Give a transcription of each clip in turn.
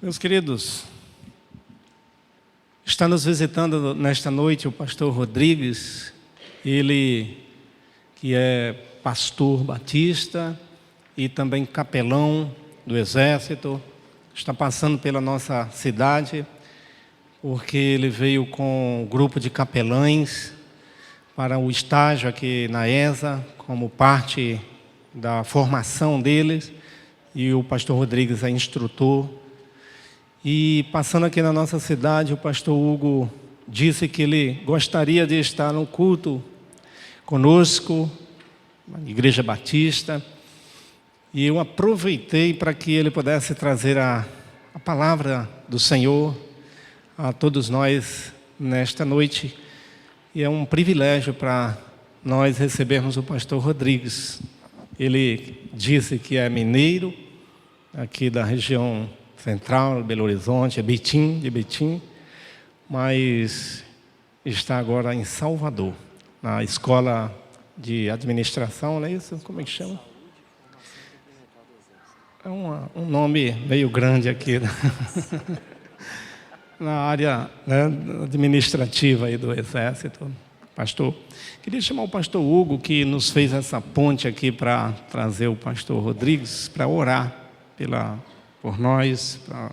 Meus queridos, está nos visitando nesta noite o pastor Rodrigues, ele que é pastor batista e também capelão do Exército, está passando pela nossa cidade, porque ele veio com um grupo de capelães para o estágio aqui na ESA, como parte da formação deles, e o pastor Rodrigues é instrutor. E passando aqui na nossa cidade, o pastor Hugo disse que ele gostaria de estar no culto conosco, na Igreja Batista, e eu aproveitei para que ele pudesse trazer a palavra do Senhor a todos nós nesta noite. E é um privilégio para nós recebermos o pastor Rodrigues. Ele disse que é mineiro, aqui da região central, Belo Horizonte, de Betim, mas está agora em Salvador, na escola de administração, não é isso? Como é que chama? É um nome meio grande aqui, na área, né, administrativa aí do Exército. Pastor, queria chamar o pastor Hugo, que nos fez essa ponte aqui para trazer o pastor Rodrigues, para orar por nós, para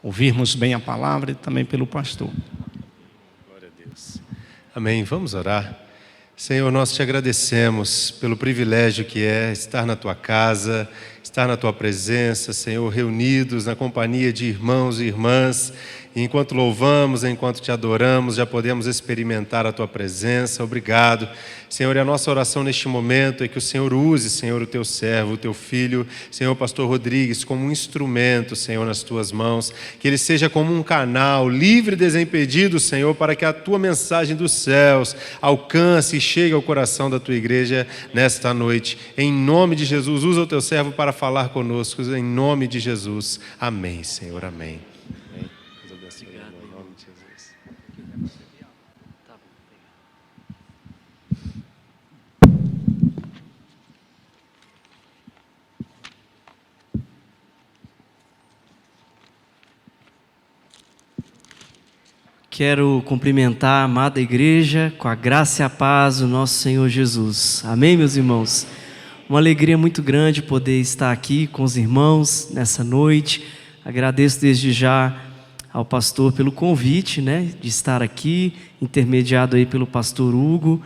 ouvirmos bem a palavra e também pelo pastor. Glória a Deus. Amém. Vamos orar. Senhor, nós te agradecemos pelo privilégio que é estar na tua casa, estar na tua presença, Senhor, reunidos na companhia de irmãos e irmãs. E enquanto louvamos, enquanto te adoramos, já podemos experimentar a tua presença. Obrigado, Senhor. E a nossa oração neste momento é que o Senhor use, Senhor, o teu servo, o teu filho, Senhor, pastor Rodrigues, como um instrumento, Senhor, nas tuas mãos. Que ele seja como um canal livre e desimpedido, Senhor, para que a tua mensagem dos céus alcance e chegue ao coração da tua igreja nesta noite. Em nome de Jesus, usa o teu servo para falar conosco. Em nome de Jesus. Amém, Senhor. Amém. Quero cumprimentar a amada igreja com a graça e a paz do nosso Senhor Jesus. Amém, meus irmãos? Uma alegria muito grande poder estar aqui com os irmãos nessa noite. Agradeço desde já ao pastor pelo convite, de estar aqui, intermediado aí pelo pastor Hugo.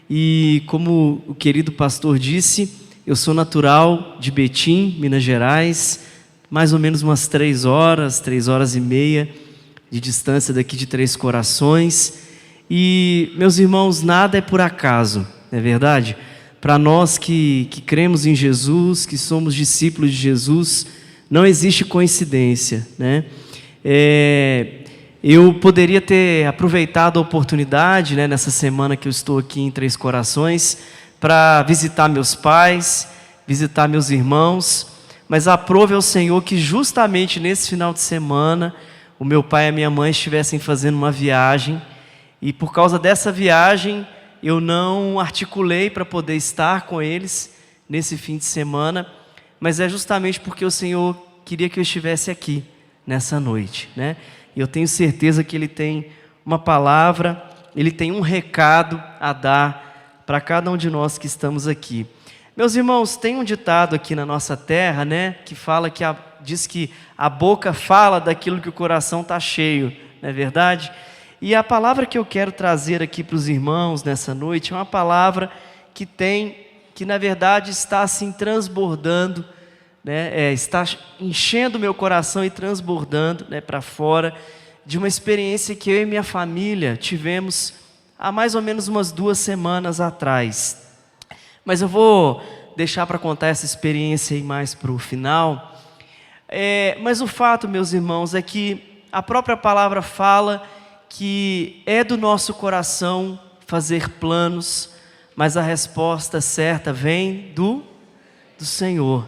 E como o querido pastor disse, eu sou natural de Betim, Minas Gerais, mais ou menos umas 3 horas e meia, de distância daqui de Três Corações. E, meus irmãos, nada é por acaso, não é verdade? Para nós que cremos em Jesus, que somos discípulos de Jesus, não existe coincidência, né? Eu poderia ter aproveitado a oportunidade, nessa semana que eu estou aqui em Três Corações, para visitar meus pais, visitar meus irmãos, mas aprove ao Senhor que justamente nesse final de semana o meu pai e a minha mãe estivessem fazendo uma viagem, e por causa dessa viagem eu não articulei para poder estar com eles nesse fim de semana, mas é justamente porque o Senhor queria que eu estivesse aqui nessa noite, E eu tenho certeza que Ele tem uma palavra, Ele tem um recado a dar para cada um de nós que estamos aqui. Meus irmãos, tem um ditado aqui na nossa terra, que fala diz que a boca fala daquilo que o coração está cheio, não é verdade? E a palavra que eu quero trazer aqui para os irmãos nessa noite é uma palavra que na verdade está assim transbordando, está enchendo o meu coração e transbordando, para fora, de uma experiência que eu e minha família tivemos há mais ou menos umas 2 semanas atrás. Mas eu vou deixar para contar essa experiência aí mais para o final. Mas o fato, meus irmãos, é que a própria palavra fala que é do nosso coração fazer planos, mas a resposta certa vem do Senhor,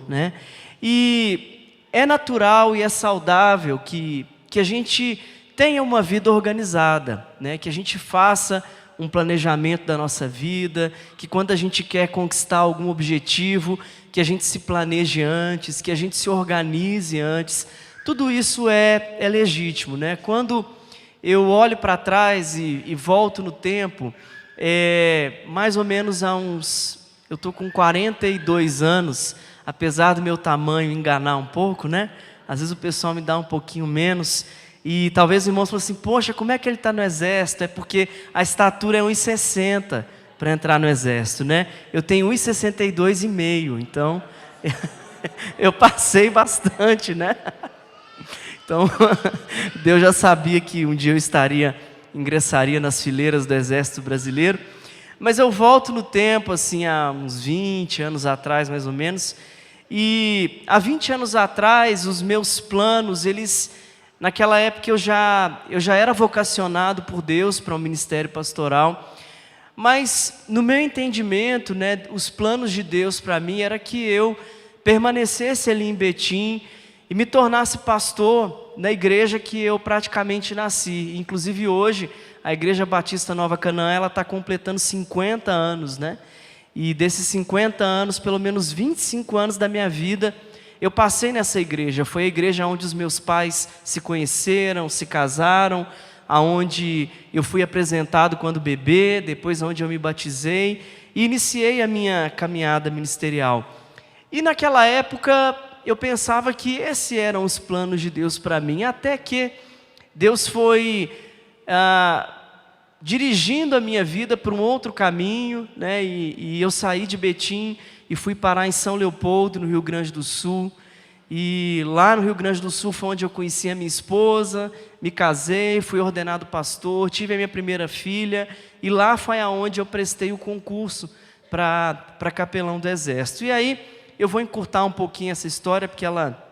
E é natural e é saudável que a gente tenha uma vida organizada, que a gente faça um planejamento da nossa vida, que quando a gente quer conquistar algum objetivo, que a gente se planeje antes, que a gente se organize antes, tudo isso é legítimo, né? Quando eu olho para trás e volto no tempo, mais ou menos eu estou com 42 anos, apesar do meu tamanho enganar um pouco, né? Às vezes o pessoal me dá um pouquinho menos, e talvez os irmãos falem assim, poxa, como é que ele está no exército? É porque a estatura é 1,60 para entrar no exército, né? Eu tenho 1,62,5, então eu passei bastante, né? Então, Deus já sabia que um dia eu ingressaria nas fileiras do exército brasileiro. Mas eu volto no tempo, assim, há uns 20 anos atrás, mais ou menos. E há 20 anos atrás, os meus planos, naquela época eu já era vocacionado por Deus para o ministério pastoral. Mas, no meu entendimento, né, os planos de Deus para mim era que eu permanecesse ali em Betim e me tornasse pastor na igreja que eu praticamente nasci. Inclusive hoje, a Igreja Batista Nova Canaã, ela está completando 50 anos, né? E desses 50 anos, pelo menos 25 anos da minha vida, eu passei nessa igreja. Foi a igreja onde os meus pais se conheceram, se casaram, aonde eu fui apresentado quando bebê, depois onde eu me batizei e iniciei a minha caminhada ministerial. E naquela época eu pensava que esses eram os planos de Deus para mim, até que Deus foi dirigindo a minha vida para um outro caminho, né? E eu saí de Betim e fui parar em São Leopoldo, no Rio Grande do Sul. E lá no Rio Grande do Sul foi onde eu conheci a minha esposa, me casei, fui ordenado pastor, tive a minha primeira filha, e lá foi aonde eu prestei o concurso para capelão do Exército. E aí eu vou encurtar um pouquinho essa história, porque ela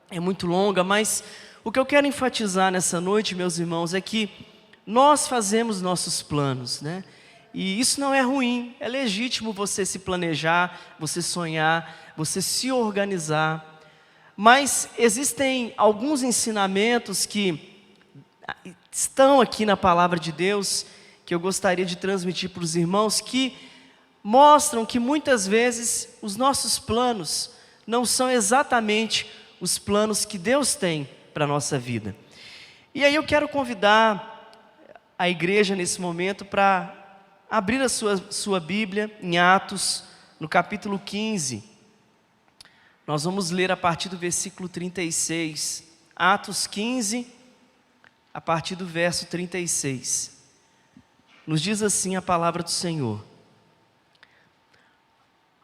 é muito longa, mas o que eu quero enfatizar nessa noite, meus irmãos, é que nós fazemos nossos planos, né? E isso não é ruim, é legítimo você se planejar, você sonhar, você se organizar. Mas existem alguns ensinamentos que estão aqui na palavra de Deus, que eu gostaria de transmitir para os irmãos, que mostram que muitas vezes os nossos planos não são exatamente os planos que Deus tem para a nossa vida. E aí eu quero convidar a igreja nesse momento para abrir a sua Bíblia em Atos, no capítulo 15. Nós vamos ler a partir do versículo 36. Atos 15, a partir do verso 36. Nos diz assim a palavra do Senhor.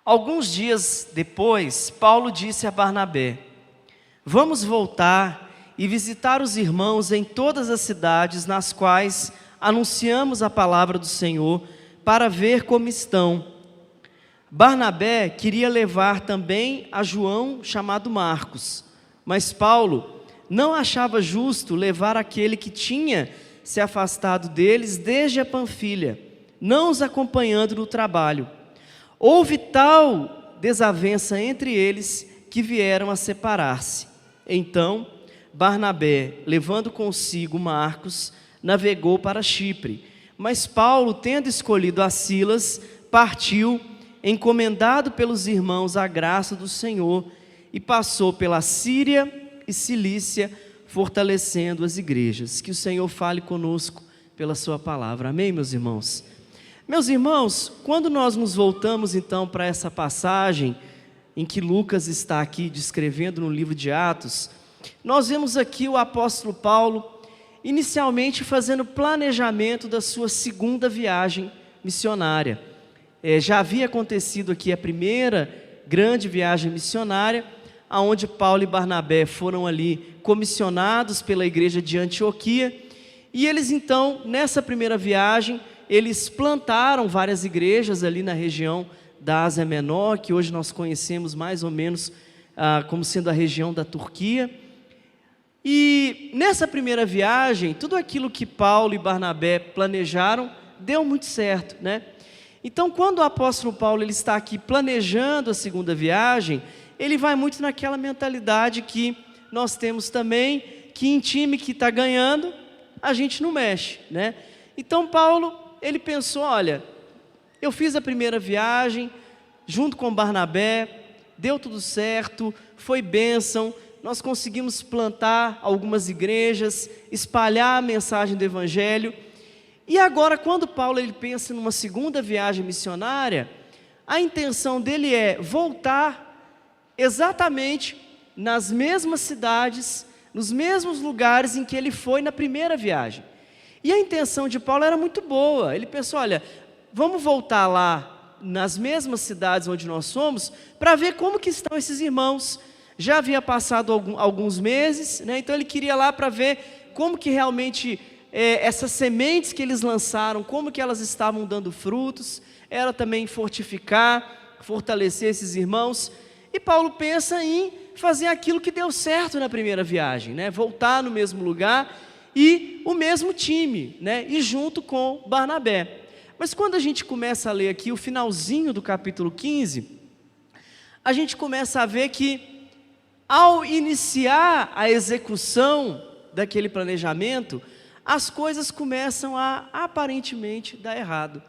Alguns dias depois, Paulo disse a Barnabé: vamos voltar e visitar os irmãos em todas as cidades nas quais anunciamos a palavra do Senhor, para ver como estão. Barnabé queria levar também a João, chamado Marcos, mas Paulo não achava justo levar aquele que tinha se afastado deles desde a Panfilha, não os acompanhando no trabalho. Houve tal desavença entre eles que vieram a separar-se. Então, Barnabé, levando consigo Marcos, navegou para Chipre. Mas Paulo, tendo escolhido a Silas, partiu, encomendado pelos irmãos à graça do Senhor, e passou pela Síria e Cilícia, fortalecendo as igrejas. Que o Senhor fale conosco pela sua palavra. Amém, meus irmãos? Meus irmãos, quando nós nos voltamos então para essa passagem em que Lucas está aqui descrevendo no livro de Atos, nós vemos aqui o apóstolo Paulo inicialmente fazendo planejamento da sua segunda viagem missionária. Já havia acontecido aqui a primeira grande viagem missionária, onde Paulo e Barnabé foram ali comissionados pela igreja de Antioquia, e eles então, nessa primeira viagem, eles plantaram várias igrejas ali na região da Ásia Menor, que hoje nós conhecemos mais ou menos como sendo a região da Turquia. E nessa primeira viagem, tudo aquilo que Paulo e Barnabé planejaram deu muito certo, né? Então, quando o apóstolo Paulo ele está aqui planejando a segunda viagem, ele vai muito naquela mentalidade que nós temos também, que em time que está ganhando, a gente não mexe, né? Então, Paulo, ele pensou, olha, eu fiz a primeira viagem, junto com Barnabé, deu tudo certo, foi bênção, nós conseguimos plantar algumas igrejas, espalhar a mensagem do Evangelho. E agora, quando Paulo ele pensa numa segunda viagem missionária, a intenção dele é voltar exatamente nas mesmas cidades, nos mesmos lugares em que ele foi na primeira viagem. E a intenção de Paulo era muito boa. Ele pensou, olha, vamos voltar lá nas mesmas cidades onde nós somos, para ver como que estão esses irmãos. Já havia passado alguns meses, né? Então ele queria ir lá para ver como que realmente essas sementes que eles lançaram, como que elas estavam dando frutos. Era também fortificar, fortalecer esses irmãos. E Paulo pensa em fazer aquilo que deu certo na primeira viagem, né? Voltar no mesmo lugar e o mesmo time, né? E junto com Barnabé. Mas quando a gente começa a ler aqui o finalzinho do capítulo 15, a gente começa a ver que ao iniciar a execução daquele planejamento, as coisas começam a aparentemente dar errado.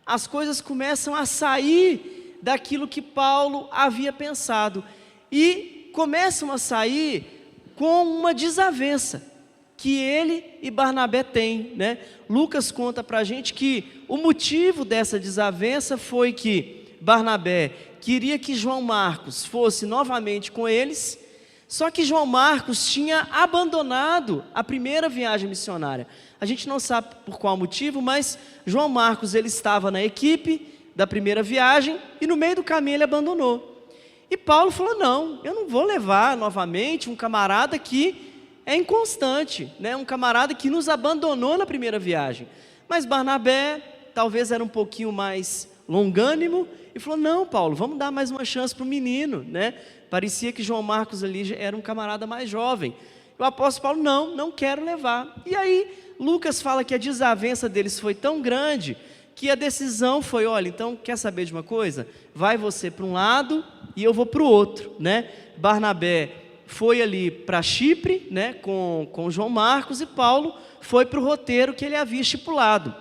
As coisas começam a sair daquilo que Paulo havia pensado e começam a sair com uma desavença que ele e Barnabé têm, né? Lucas conta para a gente que o motivo dessa desavença foi que Barnabé queria que João Marcos fosse novamente com eles, só que João Marcos tinha abandonado a primeira viagem missionária. A gente não sabe por qual motivo, mas João Marcos ele estava na equipe da primeira viagem e no meio do caminho ele abandonou. E Paulo falou, não, eu não vou levar novamente um camarada que é inconstante, né? Um camarada que nos abandonou na primeira viagem. Mas Barnabé talvez era um pouquinho mais longânimo e falou, não Paulo, vamos dar mais uma chance para o menino, né? Parecia que João Marcos ali era um camarada mais jovem. O apóstolo Paulo, não quero levar. E aí Lucas fala que a desavença deles foi tão grande que a decisão foi, olha, então quer saber de uma coisa? Vai você para um lado e eu vou para o outro, né? Barnabé foi ali para Chipre, né, com João Marcos, e Paulo foi para o roteiro que ele havia estipulado.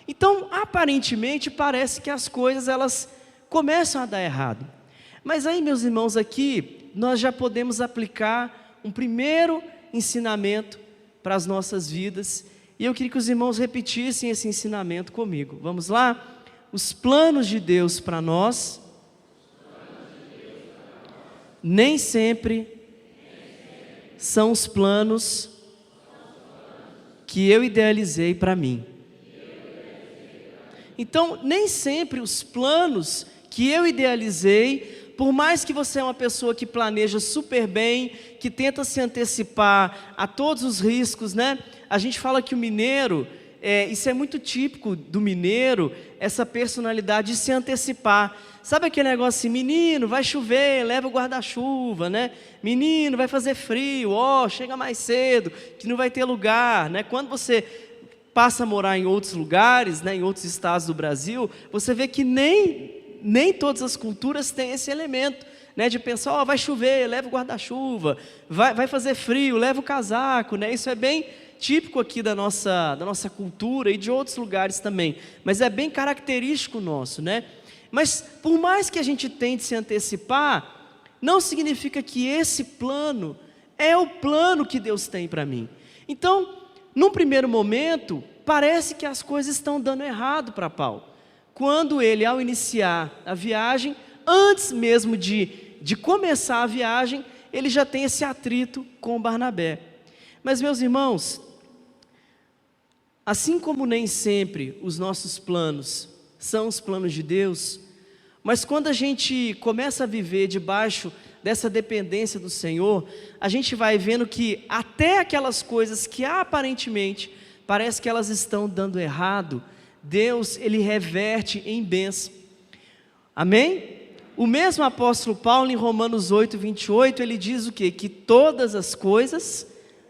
Então, aparentemente, parece que as coisas elas começam a dar errado. Mas aí, meus irmãos, aqui nós já podemos aplicar um primeiro ensinamento para as nossas vidas, e eu queria que os irmãos repetissem esse ensinamento comigo. Vamos lá? Os planos de Deus para nós nem sempre são os planos que eu idealizei para mim. Então, nem sempre os planos que eu idealizei, por mais que você é uma pessoa que planeja super bem, que tenta se antecipar a todos os riscos, né? A gente fala que o mineiro, isso é muito típico do mineiro, essa personalidade de se antecipar. Sabe aquele negócio assim, menino, vai chover, leva o guarda-chuva, né? Menino, vai fazer frio, chega mais cedo, que não vai ter lugar, né? Quando você passa a morar em outros lugares, né, em outros estados do Brasil, você vê que nem todas as culturas têm esse elemento, né, de pensar, vai chover, leva o guarda-chuva, vai fazer frio, leva o casaco, né? Isso é bem típico aqui da nossa cultura e de outros lugares também, mas é bem característico nosso, né? Mas por mais que a gente tente se antecipar, não significa que esse plano é o plano que Deus tem para mim. Então, num primeiro momento, parece que as coisas estão dando errado para Paulo. Quando ele, ao iniciar a viagem, antes mesmo de começar a viagem, ele já tem esse atrito com Barnabé. Mas, meus irmãos, assim como nem sempre os nossos planos são os planos de Deus, mas quando a gente começa a viver debaixo dessa dependência do Senhor, a gente vai vendo que até aquelas coisas que aparentemente parece que elas estão dando errado, Deus, Ele reverte em bênção. Amém? O mesmo apóstolo Paulo, em Romanos 8, 28, ele diz o quê? Que todas as coisas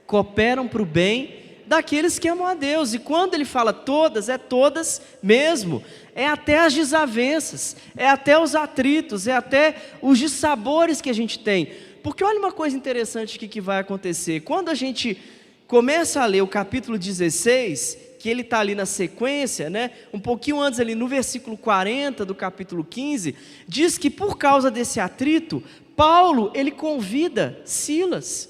cooperam para o bem daqueles que amam a Deus. E quando ele fala todas, é todas mesmo. É até as desavenças, é até os atritos, é até os dissabores que a gente tem. Porque olha uma coisa interessante que vai acontecer. Quando a gente começa a ler o capítulo 16, que ele está ali na sequência, né? Um pouquinho antes ali no versículo 40 do capítulo 15, diz que por causa desse atrito, Paulo, ele convida Silas.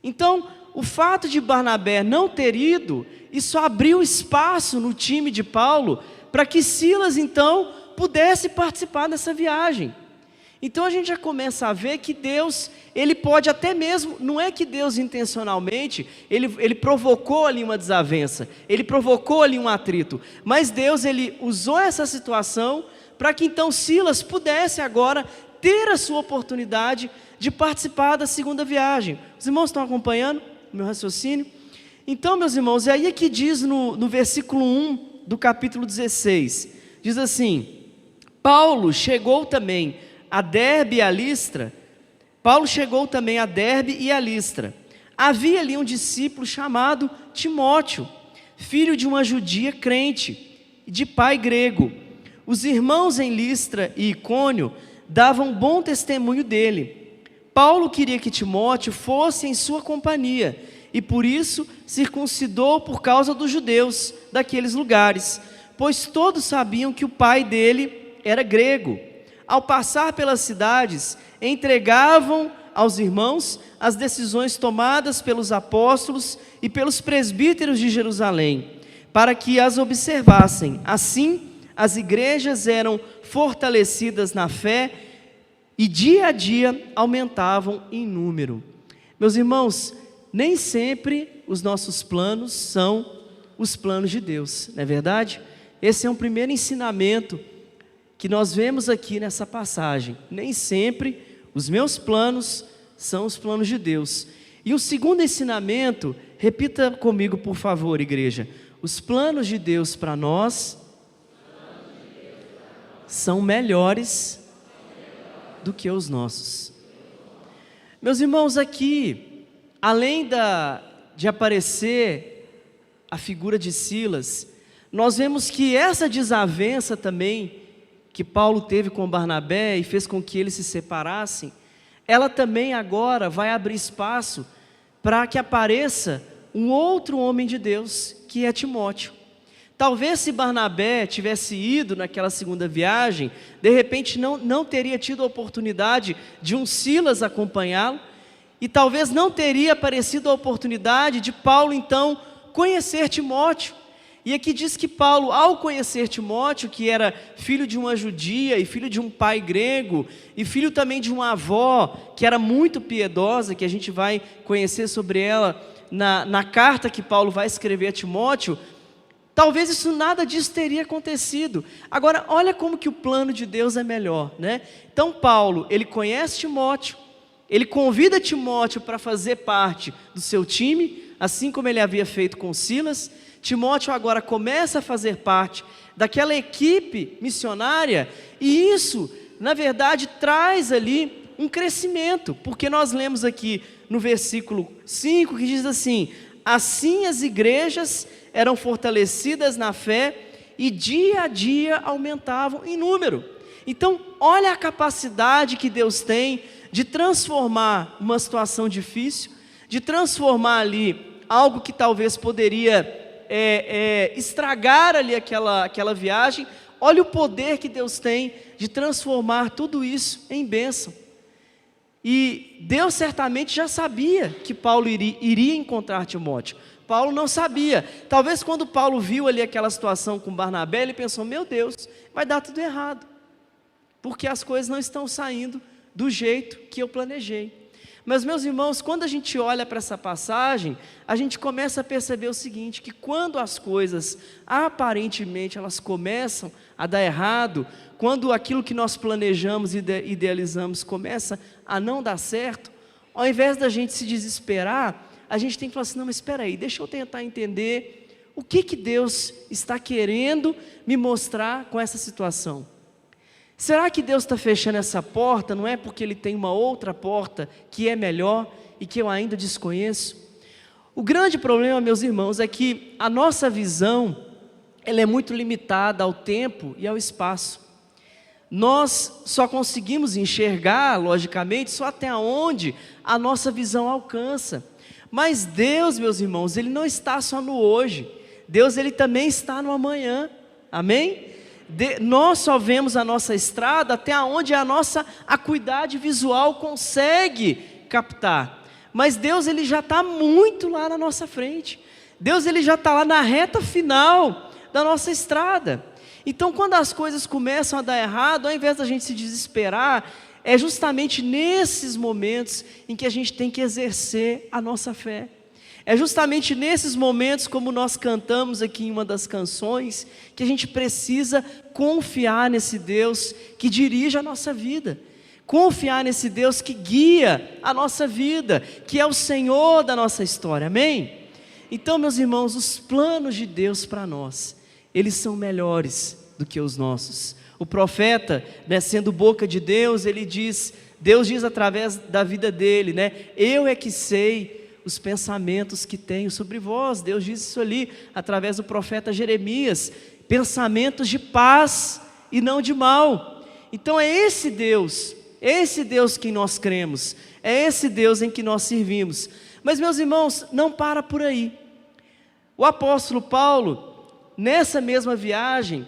Então, o fato de Barnabé não ter ido, isso abriu espaço no time de Paulo, para que Silas, então, pudesse participar dessa viagem. Então a gente já começa a ver que Deus, ele pode até mesmo, não é que Deus intencionalmente, ele provocou ali uma desavença, ele provocou ali um atrito, mas Deus, ele usou essa situação para que então Silas pudesse agora ter a sua oportunidade de participar da segunda viagem. Os irmãos estão acompanhando o meu raciocínio? Então, meus irmãos, é aí que diz no versículo 1 do capítulo 16, diz assim: Paulo chegou também a Derbe e a Listra. Havia ali um discípulo chamado Timóteo, filho de uma judia crente, de pai grego. Os irmãos em Listra e Icônio davam bom testemunho dele. Paulo queria que Timóteo fosse em sua companhia, e por isso circuncidou por causa dos judeus daqueles lugares, pois todos sabiam que o pai dele era grego. Ao passar pelas cidades, entregavam aos irmãos as decisões tomadas pelos apóstolos e pelos presbíteros de Jerusalém, para que as observassem. Assim, as igrejas eram fortalecidas na fé e dia a dia aumentavam em número. Meus irmãos, nem sempre os nossos planos são os planos de Deus, não é verdade? Esse é um primeiro ensinamento que nós vemos aqui nessa passagem. Nem sempre os meus planos são os planos de Deus. E um segundo ensinamento, repita comigo por favor, igreja: os planos de Deus para nós são melhores do que os nossos. Meus irmãos, aqui, além de aparecer a figura de Silas, nós vemos que essa desavença também que Paulo teve com Barnabé e fez com que eles se separassem, ela também agora vai abrir espaço para que apareça um outro homem de Deus, que é Timóteo. Talvez se Barnabé tivesse ido naquela segunda viagem, de repente não teria tido a oportunidade de um Silas acompanhá-lo, e talvez não teria aparecido a oportunidade de Paulo então conhecer Timóteo. E aqui diz que Paulo, ao conhecer Timóteo, que era filho de uma judia e filho de um pai grego, e filho também de uma avó que era muito piedosa, que a gente vai conhecer sobre ela na carta que Paulo vai escrever a Timóteo, talvez isso nada disso teria acontecido. Agora, olha como que o plano de Deus é melhor, né? Então Paulo, ele conhece Timóteo, ele convida Timóteo para fazer parte do seu time, assim como ele havia feito com Silas. Timóteo agora começa a fazer parte daquela equipe missionária, e isso, na verdade, traz ali um crescimento, porque nós lemos aqui no versículo 5 que diz assim: assim as igrejas eram fortalecidas na fé e dia a dia aumentavam em número. Então, olha a capacidade que Deus tem de transformar uma situação difícil, de transformar ali algo que talvez poderia estragar ali aquela viagem. Olha o poder que Deus tem de transformar tudo isso em bênção. E Deus certamente já sabia que Paulo iria encontrar Timóteo. Paulo não sabia. Talvez quando Paulo viu ali aquela situação com Barnabé, ele pensou: meu Deus, vai dar tudo errado, porque as coisas não estão saindo do jeito que eu planejei. Mas, meus irmãos, quando a gente olha para essa passagem, a gente começa a perceber o seguinte, que quando as coisas, aparentemente, elas começam a dar errado, quando aquilo que nós planejamos e idealizamos começa a não dar certo, ao invés da gente se desesperar, a gente tem que falar assim: não, mas espera aí, deixa eu tentar entender o que Deus está querendo me mostrar com essa situação. Será que Deus está fechando essa porta, não é porque Ele tem uma outra porta que é melhor e que eu ainda desconheço? O grande problema, meus irmãos, é que a nossa visão, ela é muito limitada ao tempo e ao espaço. Nós só conseguimos enxergar, logicamente, só até onde a nossa visão alcança. Mas Deus, meus irmãos, Ele não está só no hoje. Deus ele também está no amanhã, amém? Nós só vemos a nossa estrada até onde a nossa acuidade visual consegue captar, mas Deus ele já está muito lá na nossa frente, Deus ele já está lá na reta final da nossa estrada. Então quando as coisas começam a dar errado, ao invés da gente se desesperar, é justamente nesses momentos em que a gente tem que exercer a nossa fé. É justamente nesses momentos, como nós cantamos aqui em uma das canções, que a gente precisa confiar nesse Deus que dirige a nossa vida, confiar nesse Deus que guia a nossa vida, que é o Senhor da nossa história, amém? Então, meus irmãos, os planos de Deus para nós, eles são melhores do que os nossos. O profeta, né, sendo boca de Deus, Deus diz através da vida dele, né, eu é que sei os pensamentos que tenho sobre vós. Deus diz isso ali, através do profeta Jeremias, pensamentos de paz e não de mal. Então é esse Deus que nós cremos, é esse Deus em que nós servimos. Mas meus irmãos, não para por aí. O apóstolo Paulo, nessa mesma viagem,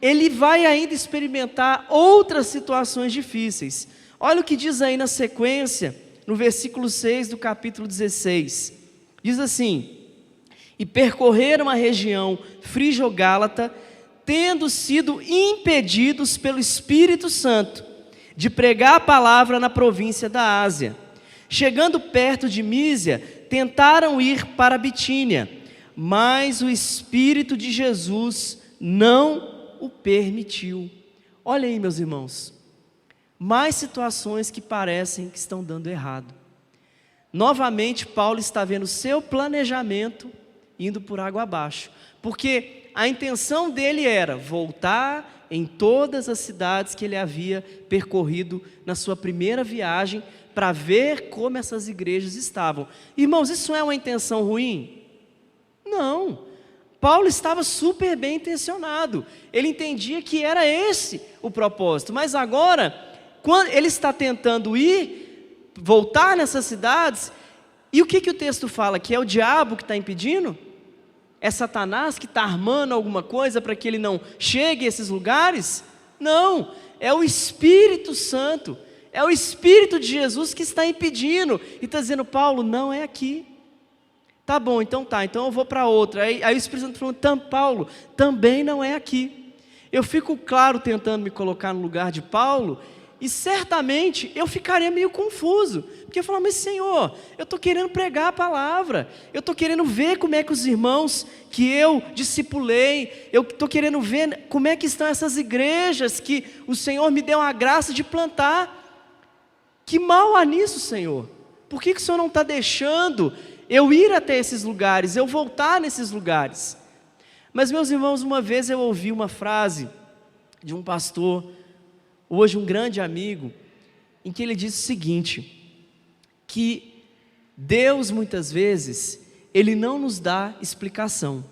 ele vai ainda experimentar outras situações difíceis. Olha o que diz aí na sequência, no versículo 6 do capítulo 16, diz assim: e percorreram a região frígio-gálata, tendo sido impedidos pelo Espírito Santo de pregar a palavra na província da Ásia. Chegando perto de Mísia, tentaram ir para a Bitínia, mas o Espírito de Jesus não o permitiu. Olha aí, meus irmãos, mais situações que parecem que estão dando errado. Novamente Paulo está vendo seu planejamento indo por água abaixo, porque a intenção dele era voltar em todas as cidades que ele havia percorrido na sua primeira viagem, para ver como essas igrejas estavam. Irmãos, isso é uma intenção ruim? Não. Paulo estava super bem intencionado, ele entendia que era esse o propósito, mas agora, quando ele está tentando voltar nessas cidades, e o que o texto fala? Que é o diabo que está impedindo? É Satanás que está armando alguma coisa para que ele não chegue a esses lugares? Não, é o Espírito Santo, é o Espírito de Jesus que está impedindo, e está dizendo: Paulo, não é aqui. Tá bom, então eu vou para outra. Aí o Espírito Santo falou: Paulo, também não é aqui. Eu fico, claro, tentando me colocar no lugar de Paulo, e certamente eu ficaria meio confuso, porque eu falo: mas Senhor, eu estou querendo pregar a palavra, eu estou querendo ver como é que os irmãos que eu discipulei, eu estou querendo ver como é que estão essas igrejas que o Senhor me deu a graça de plantar. Que mal há nisso, Senhor? Por que o Senhor não está deixando eu ir até esses lugares, eu voltar nesses lugares? Mas meus irmãos, uma vez eu ouvi uma frase de um pastor, hoje um grande amigo, em que ele disse o seguinte, que Deus muitas vezes, Ele não nos dá explicação.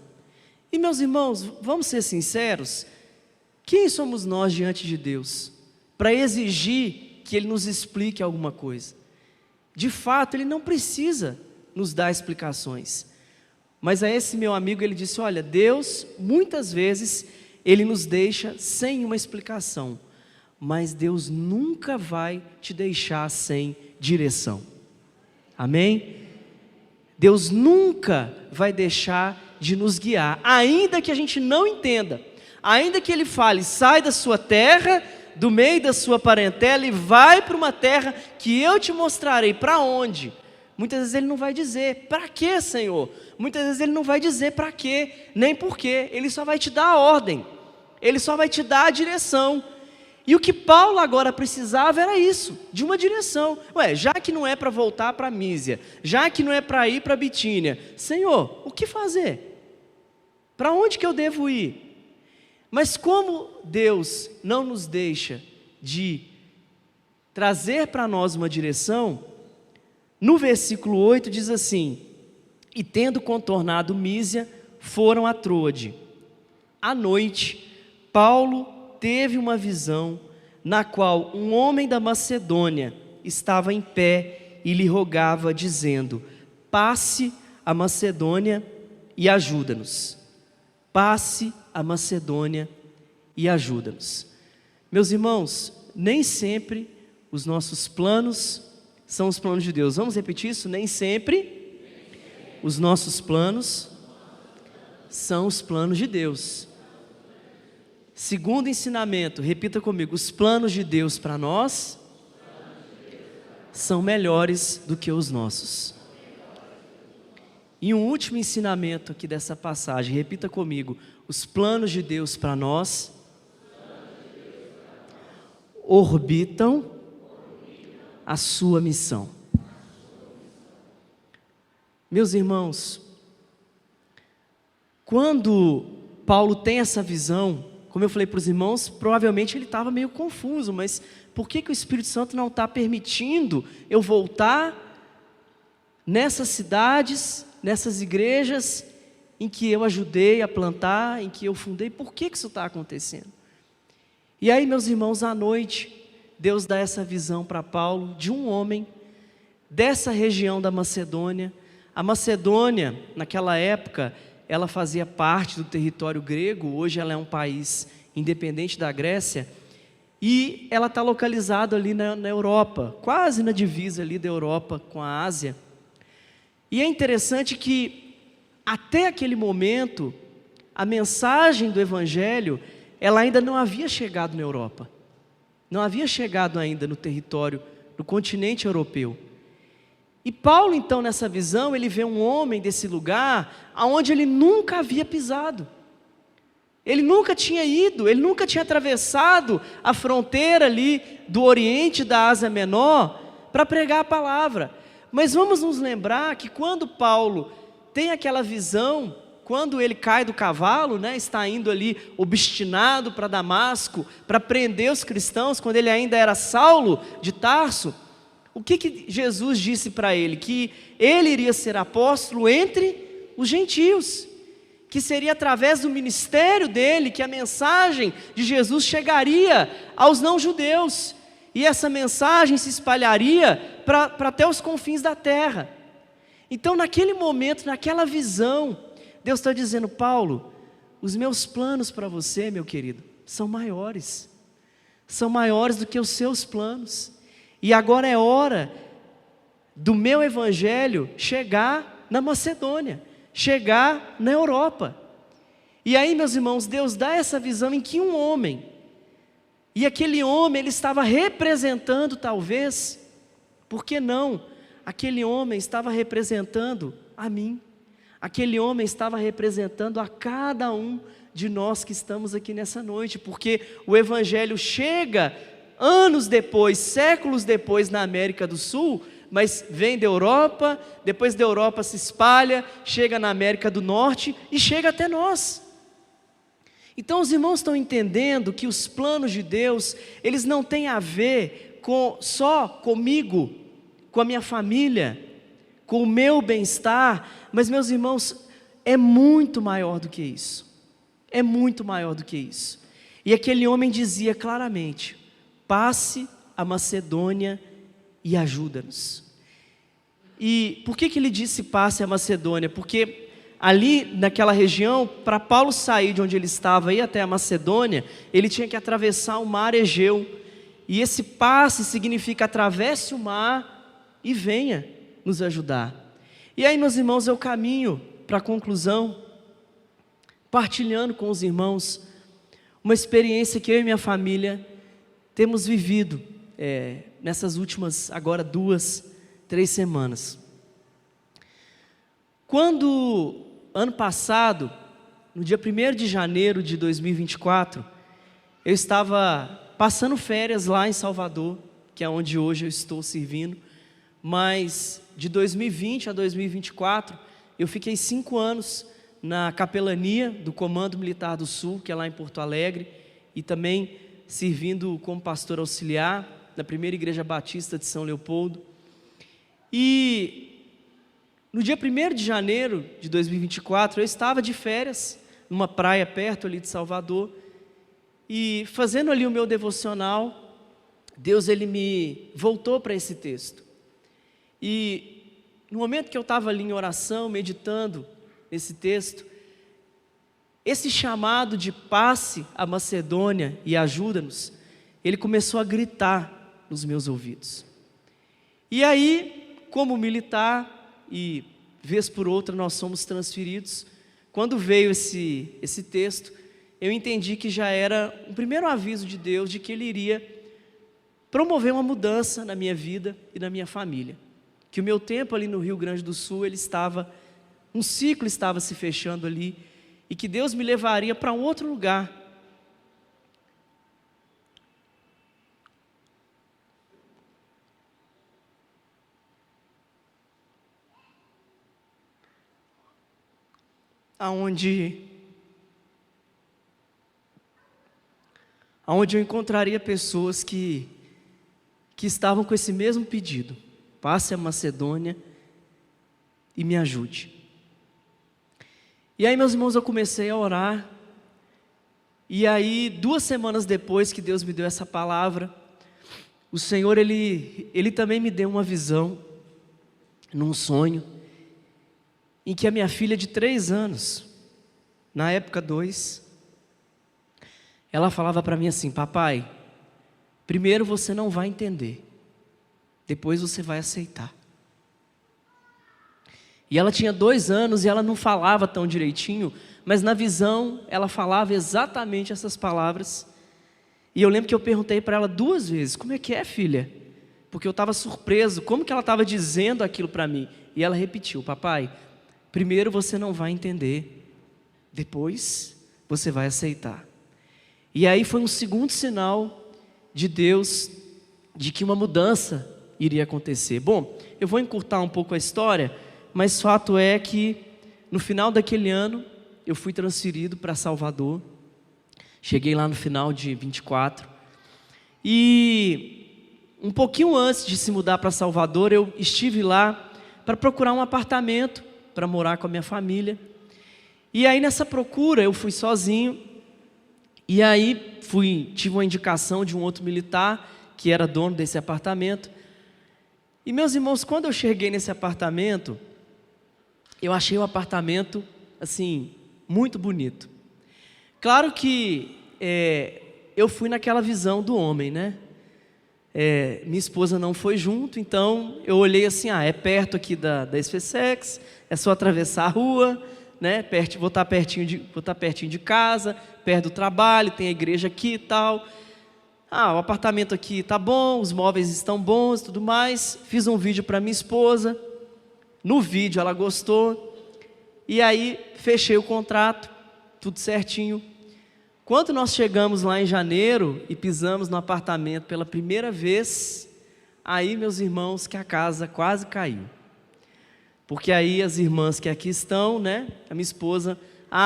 E meus irmãos, vamos ser sinceros, quem somos nós diante de Deus para exigir que Ele nos explique alguma coisa? De fato, Ele não precisa nos dar explicações. Mas a esse meu amigo ele disse: olha, Deus muitas vezes Ele nos deixa sem uma explicação, mas Deus nunca vai te deixar sem direção. Amém? Deus nunca vai deixar de nos guiar, ainda que a gente não entenda, ainda que Ele fale: sai da sua terra, do meio da sua parentela e vai para uma terra que eu te mostrarei. Para onde? Muitas vezes Ele não vai dizer: para quê, Senhor? Muitas vezes Ele não vai dizer para quê, nem porquê. Ele só vai te dar a ordem, Ele só vai te dar a direção. E o que Paulo agora precisava era isso, de uma direção. Já que não é para voltar para Mísia, já que não é para ir para Bitínia, Senhor, o que fazer? Para onde que eu devo ir? Mas como Deus não nos deixa de trazer para nós uma direção, no versículo 8 diz assim: e tendo contornado Mísia, foram a Troade. À noite, Paulo teve uma visão, na qual um homem da Macedônia estava em pé e lhe rogava, dizendo: passe a Macedônia e ajuda-nos. Passe a Macedônia e ajuda-nos. Meus irmãos, nem sempre os nossos planos são os planos de Deus. Vamos repetir isso? Nem sempre os nossos planos são os planos de Deus. Segundo ensinamento, repita comigo: os planos de Deus para nós são melhores do que os nossos. E um último ensinamento aqui dessa passagem, repita comigo: os planos de Deus para nós orbitam a sua missão. Meus irmãos, quando Paulo tem essa visão, como eu falei para os irmãos, provavelmente ele estava meio confuso, mas por que o Espírito Santo não está permitindo eu voltar nessas cidades, nessas igrejas em que eu ajudei a plantar, em que eu fundei? Por que isso está acontecendo? E aí, meus irmãos, à noite, Deus dá essa visão para Paulo de um homem dessa região da Macedônia. A Macedônia, naquela época, ela fazia parte do território grego. Hoje ela é um país independente da Grécia, e ela está localizada ali na Europa, quase na divisa ali da Europa com a Ásia. E é interessante que até aquele momento a mensagem do Evangelho, ela ainda não havia chegado na Europa, não havia chegado ainda no território, no continente europeu. E Paulo, então, nessa visão, ele vê um homem desse lugar aonde ele nunca havia pisado. Ele nunca tinha ido, ele nunca tinha atravessado a fronteira ali do Oriente, da Ásia Menor, para pregar a palavra. Mas vamos nos lembrar que quando Paulo tem aquela visão, quando ele cai do cavalo, está indo ali obstinado para Damasco, para prender os cristãos, quando ele ainda era Saulo de Tarso, o que Jesus disse para ele? Que ele iria ser apóstolo entre os gentios, que seria através do ministério dele que a mensagem de Jesus chegaria aos não-judeus, e essa mensagem se espalharia para até os confins da terra. Então, naquele momento, naquela visão, Deus está dizendo: Paulo, os meus planos para você, meu querido, são maiores do que os seus planos. E agora é hora do meu evangelho chegar na Macedônia, chegar na Europa. E aí, meus irmãos, Deus dá essa visão em que um homem, e aquele homem, ele estava representando talvez, por que não? Aquele homem estava representando a mim, aquele homem estava representando a cada um de nós que estamos aqui nessa noite, porque o evangelho chega anos depois, séculos depois na América do Sul, mas vem da Europa, depois da Europa se espalha, chega na América do Norte e chega até nós. Então os irmãos estão entendendo que os planos de Deus, eles não têm a ver só comigo, com a minha família, com o meu bem-estar, mas, meus irmãos, é muito maior do que isso, é muito maior do que isso. E aquele homem dizia claramente: passe a Macedônia e ajuda-nos. E por que ele disse passe a Macedônia? Porque ali naquela região, para Paulo sair de onde ele estava e ir até a Macedônia, ele tinha que atravessar o mar Egeu. E esse passe significa: atravesse o mar e venha nos ajudar. E aí, meus irmãos, eu caminho para a conclusão, partilhando com os irmãos uma experiência que eu e minha família temos vivido nessas últimas, agora 2, 3 semanas. Quando, ano passado, no dia 1º de janeiro de 2024, eu estava passando férias lá em Salvador, que é onde hoje eu estou servindo, mas de 2020 a 2024, eu fiquei 5 anos na capelania do Comando Militar do Sul, que é lá em Porto Alegre, e também servindo como pastor auxiliar na primeira igreja batista de São Leopoldo. E no dia 1º de janeiro de 2024, eu estava de férias, numa praia perto ali de Salvador, e fazendo ali o meu devocional, Deus ele me voltou para esse texto. E no momento que eu estava ali em oração, meditando nesse texto, esse chamado de passe a Macedônia e ajuda-nos, ele começou a gritar nos meus ouvidos. E aí, como militar, e vez por outra nós somos transferidos, quando veio esse texto, eu entendi que já era um primeiro aviso de Deus de que Ele iria promover uma mudança na minha vida e na minha família. Que o meu tempo ali no Rio Grande do Sul, um ciclo estava se fechando ali, e que Deus me levaria para um outro lugar. Aonde eu encontraria pessoas que estavam com esse mesmo pedido: passe a Macedônia e me ajude. E aí, meus irmãos, eu comecei a orar, e aí 2 semanas depois que Deus me deu essa palavra, o Senhor, Ele também me deu uma visão, num sonho, em que a minha filha de 3 anos, na época 2, ela falava para mim assim: papai, primeiro você não vai entender, depois você vai aceitar. E ela tinha 2 anos e ela não falava tão direitinho, mas na visão ela falava exatamente essas palavras. E eu lembro que eu perguntei para ela 2 vezes: como é que é, filha? Porque eu estava surpreso, como que ela estava dizendo aquilo para mim? E ela repetiu: papai, primeiro você não vai entender, depois você vai aceitar. E aí foi um segundo sinal de Deus, de que uma mudança iria acontecer. Bom, eu vou encurtar um pouco a história, mas fato é que no final daquele ano eu fui transferido para Salvador. Cheguei lá no final de 24. E um pouquinho antes de se mudar para Salvador, eu estive lá para procurar um apartamento para morar com a minha família. E aí nessa procura eu fui sozinho. E aí tive uma indicação de um outro militar que era dono desse apartamento. E meus irmãos, quando eu cheguei nesse apartamento, eu achei o apartamento assim muito bonito. Claro que eu fui naquela visão do homem, né? Minha esposa não foi junto, então eu olhei assim: é perto aqui da SpaceX, é só atravessar a rua, né? Vou estar pertinho de casa, perto do trabalho, tem a igreja aqui e tal. O apartamento aqui tá bom, os móveis estão bons e tudo mais. Fiz um vídeo para minha esposa, no vídeo ela gostou, e aí fechei o contrato, tudo certinho. Quando nós chegamos lá em janeiro e pisamos no apartamento pela primeira vez, aí, meus irmãos, que a casa quase caiu. Porque aí as irmãs que aqui estão, né, a minha esposa: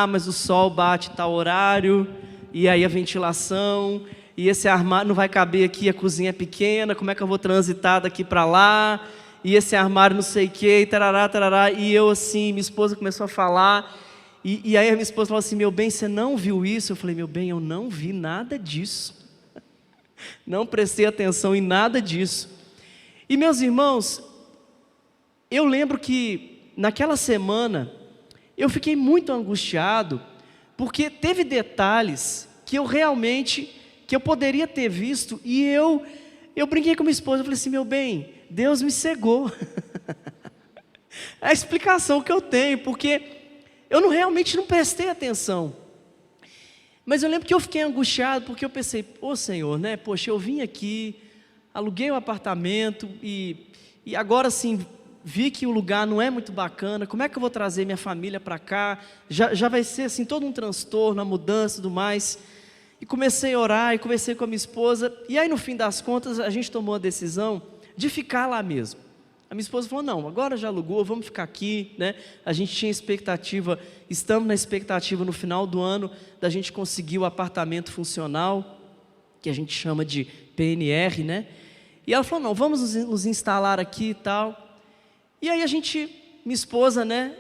mas o sol bate tal horário, e aí a ventilação, e esse armário não vai caber aqui, a cozinha é pequena, como é que eu vou transitar daqui para lá? E esse armário não sei o que, tarará, tarará. E eu assim, minha esposa começou a falar, e aí a minha esposa falou assim: meu bem, você não viu isso? Eu falei: meu bem, eu não vi nada disso. Não prestei atenção em nada disso. E meus irmãos, eu lembro que naquela semana eu fiquei muito angustiado, porque teve detalhes que eu poderia ter visto, e eu brinquei com minha esposa, eu falei assim: meu bem, Deus me cegou. É a explicação que eu tenho, porque eu realmente não prestei atenção. Mas eu lembro que eu fiquei angustiado, porque eu pensei: Senhor, né? Poxa, eu vim aqui, aluguei um apartamento, e agora sim, vi que o lugar não é muito bacana. Como é que eu vou trazer minha família para cá? Já vai ser assim todo um transtorno, a mudança e tudo mais. E comecei a orar, e conversei com a minha esposa, e aí no fim das contas a gente tomou a decisão de ficar lá mesmo. A minha esposa falou: não, agora já alugou, vamos ficar aqui, né? A gente tinha expectativa, estamos na expectativa no final do ano da gente conseguir o apartamento funcional, que a gente chama de PNR, né? E ela falou: não, vamos nos instalar aqui e tal. E aí minha esposa, né?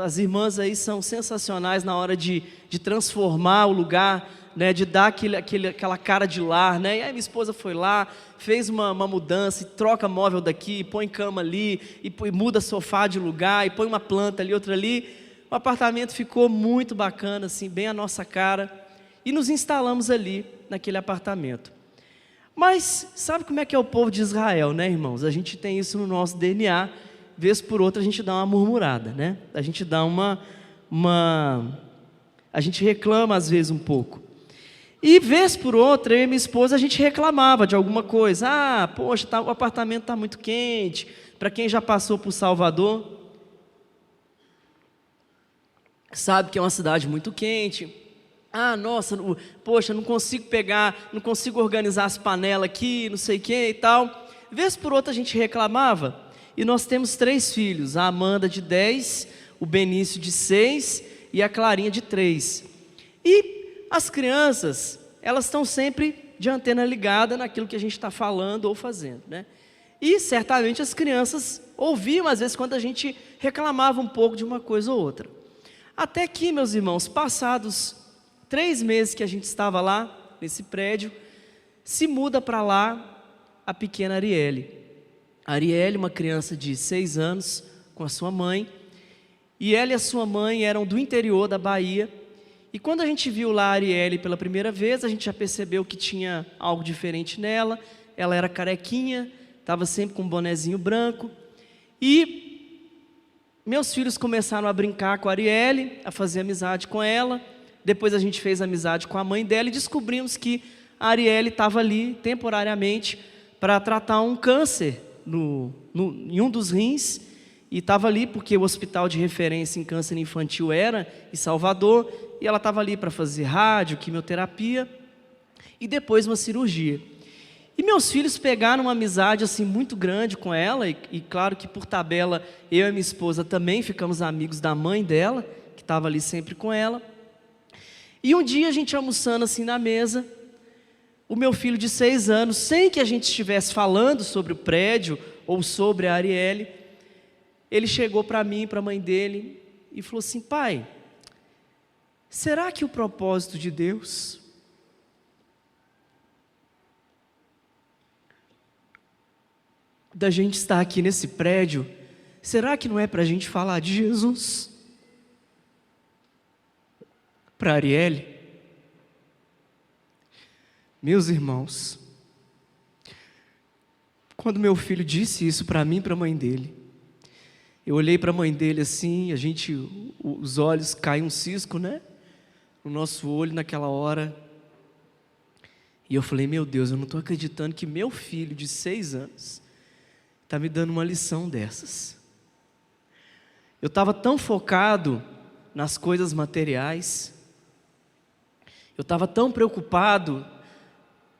As irmãs aí são sensacionais na hora de transformar o lugar, né, de dar aquela cara de lar, né? E aí minha esposa foi lá, fez uma mudança, e troca móvel daqui, põe cama ali, e muda sofá de lugar, e põe uma planta ali, outra ali. o apartamento ficou muito bacana, assim, bem à nossa cara, e nos instalamos ali, naquele apartamento. Mas sabe como é que é o povo de Israel, né, irmãos? A gente tem isso no nosso DNA, vez por outra a gente dá uma murmurada, né? A gente dá a gente reclama às vezes um pouco. E vez por outra, eu e minha esposa, a gente reclamava de alguma coisa. Ah, poxa, o apartamento está muito quente. Para quem já passou por Salvador, sabe que é uma cidade muito quente. Ah, nossa, poxa, não consigo organizar as panelas aqui, não sei o que e tal. Vez por outra a gente reclamava. E nós temos 3 filhos, a Amanda de 10, o Benício de 6 e a Clarinha de 3. E as crianças, elas estão sempre de antena ligada naquilo que a gente está falando ou fazendo, né? E certamente as crianças ouviam às vezes quando a gente reclamava um pouco de uma coisa ou outra. Até que, meus irmãos, passados 3 meses que a gente estava lá, nesse prédio, se muda para lá a pequena Arielle. A Arielle, uma criança de 6 anos, com a sua mãe, e ela e a sua mãe eram do interior da Bahia, e quando a gente viu lá a Arielle pela primeira vez, a gente já percebeu que tinha algo diferente nela. Ela era carequinha, estava sempre com um bonezinho branco, e meus filhos começaram a brincar com a Arielle, a fazer amizade com ela. Depois a gente fez amizade com a mãe dela e descobrimos que a Arielle estava ali temporariamente para tratar um câncer em um dos rins, e estava ali porque o hospital de referência em câncer infantil era em Salvador, e ela estava ali para fazer rádio, quimioterapia e depois uma cirurgia. E meus filhos pegaram uma amizade assim muito grande com ela, e claro que por tabela eu e minha esposa também ficamos amigos da mãe dela, que estava ali sempre com ela. E um dia a gente almoçando assim na mesa, o meu filho de 6 anos, sem que a gente estivesse falando sobre o prédio ou sobre a Arielle, ele chegou para mim, para a mãe dele, e falou assim: pai, será que o propósito de Deus da gente estar aqui nesse prédio, será que não é para a gente falar de Jesus para a Arielle? Meus irmãos, quando meu filho disse isso para mim e para a mãe dele, eu olhei para a mãe dele assim, os olhos caem um cisco, né? No nosso olho naquela hora. E eu falei: meu Deus, eu não estou acreditando que meu filho de 6 anos está me dando uma lição dessas. Eu estava tão focado nas coisas materiais, eu estava tão preocupado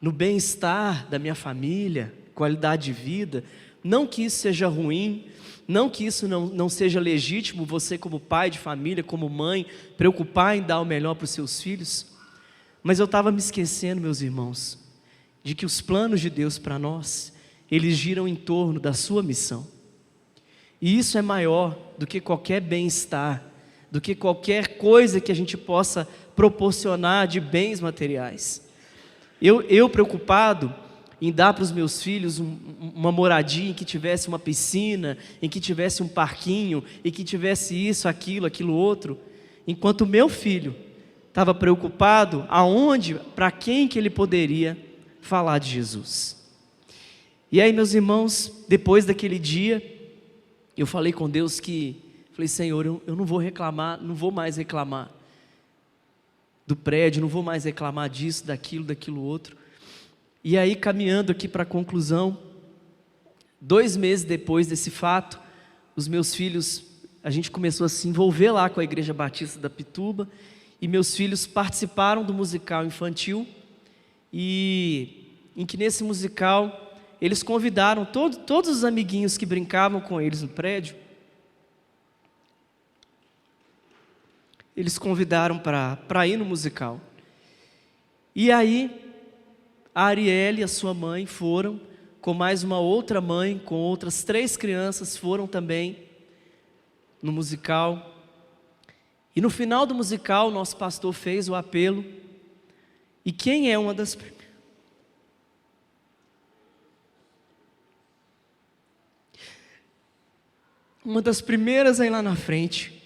no bem-estar da minha família, qualidade de vida. Não que isso seja ruim, não que isso não seja legítimo, você como pai de família, como mãe, preocupar em dar o melhor para os seus filhos. Mas eu estava me esquecendo, meus irmãos, de que os planos de Deus para nós, eles giram em torno da sua missão. E isso é maior do que qualquer bem-estar, do que qualquer coisa que a gente possa proporcionar de bens materiais. Eu preocupado em dar para os meus filhos uma moradia em que tivesse uma piscina, em que tivesse um parquinho, em que tivesse isso, aquilo outro, enquanto o meu filho estava preocupado aonde, para quem que ele poderia falar de Jesus. E aí, meus irmãos, depois daquele dia, eu falei com Deus falei: Senhor, eu não vou reclamar, não vou mais reclamar do prédio, não vou mais reclamar disso, daquilo outro. E aí, caminhando aqui para a conclusão, 2 meses depois desse fato, os meus filhos, a gente começou a se envolver lá com a Igreja Batista da Pituba, e meus filhos participaram do musical infantil, e em que nesse musical eles convidaram todos os amiguinhos que brincavam com eles no prédio, eles convidaram para ir no musical. E aí a Arielle e a sua mãe foram, com mais uma outra mãe, com outras 3 crianças, foram também no musical. E no final do musical, o nosso pastor fez o apelo. E quem é uma das primeiras aí lá na frente,